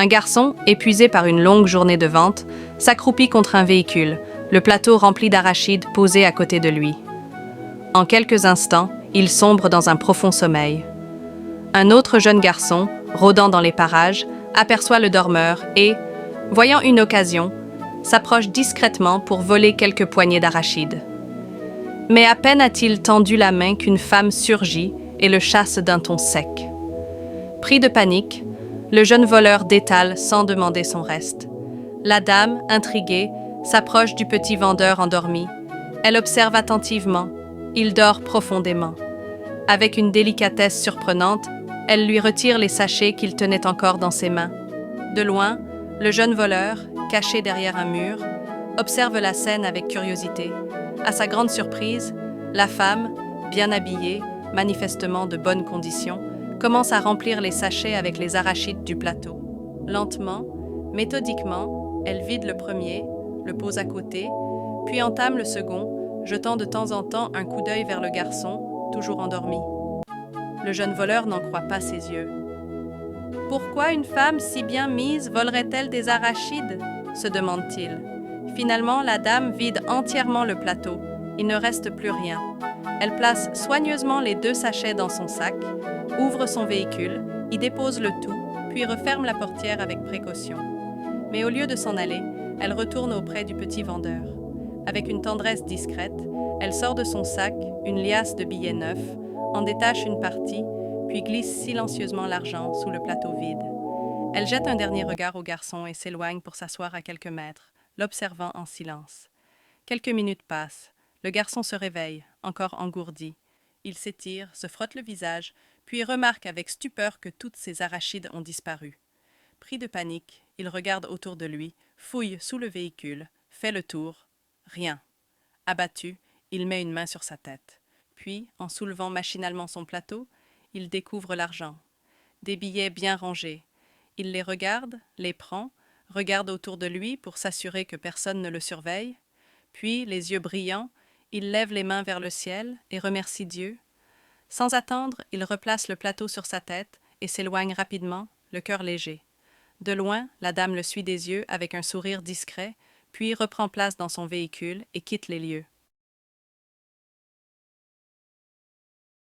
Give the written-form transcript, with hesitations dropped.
Un garçon, épuisé par une longue journée de vente, s'accroupit contre un véhicule, le plateau rempli d'arachides posé à côté de lui. En quelques instants, il sombre dans un profond sommeil. Un autre jeune garçon, rôdant dans les parages, aperçoit le dormeur et, voyant une occasion, s'approche discrètement pour voler quelques poignées d'arachides. Mais à peine a-t-il tendu la main qu'une femme surgit et le chasse d'un ton sec. Pris de panique, le jeune voleur détale sans demander son reste. La dame, intriguée, s'approche du petit vendeur endormi. Elle observe attentivement. Il dort profondément. Avec une délicatesse surprenante, elle lui retire les sachets qu'il tenait encore dans ses mains. De loin, le jeune voleur, caché derrière un mur, observe la scène avec curiosité. À sa grande surprise, la femme, bien habillée, manifestement de bonnes conditions, commence à remplir les sachets avec les arachides du plateau. Lentement, méthodiquement, elle vide le premier, le pose à côté, puis entame le second, jetant de temps en temps un coup d'œil vers le garçon, toujours endormi. Le jeune voleur n'en croit pas ses yeux. « Pourquoi une femme si bien mise volerait-elle des arachides ?» se demande-t-il. Finalement, la dame vide entièrement le plateau. Il ne reste plus rien. Elle place soigneusement les 2 sachets dans son sac, ouvre son véhicule, y dépose le tout, puis referme la portière avec précaution. Mais au lieu de s'en aller, elle retourne auprès du petit vendeur. Avec une tendresse discrète, elle sort de son sac une liasse de billets neufs, en détache une partie, puis glisse silencieusement l'argent sous le plateau vide. Elle jette un dernier regard au garçon et s'éloigne pour s'asseoir à quelques mètres, l'observant en silence. Quelques minutes passent. Le garçon se réveille, encore engourdi. Il s'étire, se frotte le visage, puis remarque avec stupeur que toutes ses arachides ont disparu. Pris de panique, il regarde autour de lui, fouille sous le véhicule, fait le tour. Rien. Abattu, il met une main sur sa tête. Puis, en soulevant machinalement son plateau, il découvre l'argent. Des billets bien rangés. Il les regarde, les prend, regarde autour de lui pour s'assurer que personne ne le surveille. Puis, les yeux brillants, il lève les mains vers le ciel et remercie Dieu. Sans attendre, il replace le plateau sur sa tête et s'éloigne rapidement, le cœur léger. De loin, la dame le suit des yeux avec un sourire discret, puis reprend place dans son véhicule et quitte les lieux.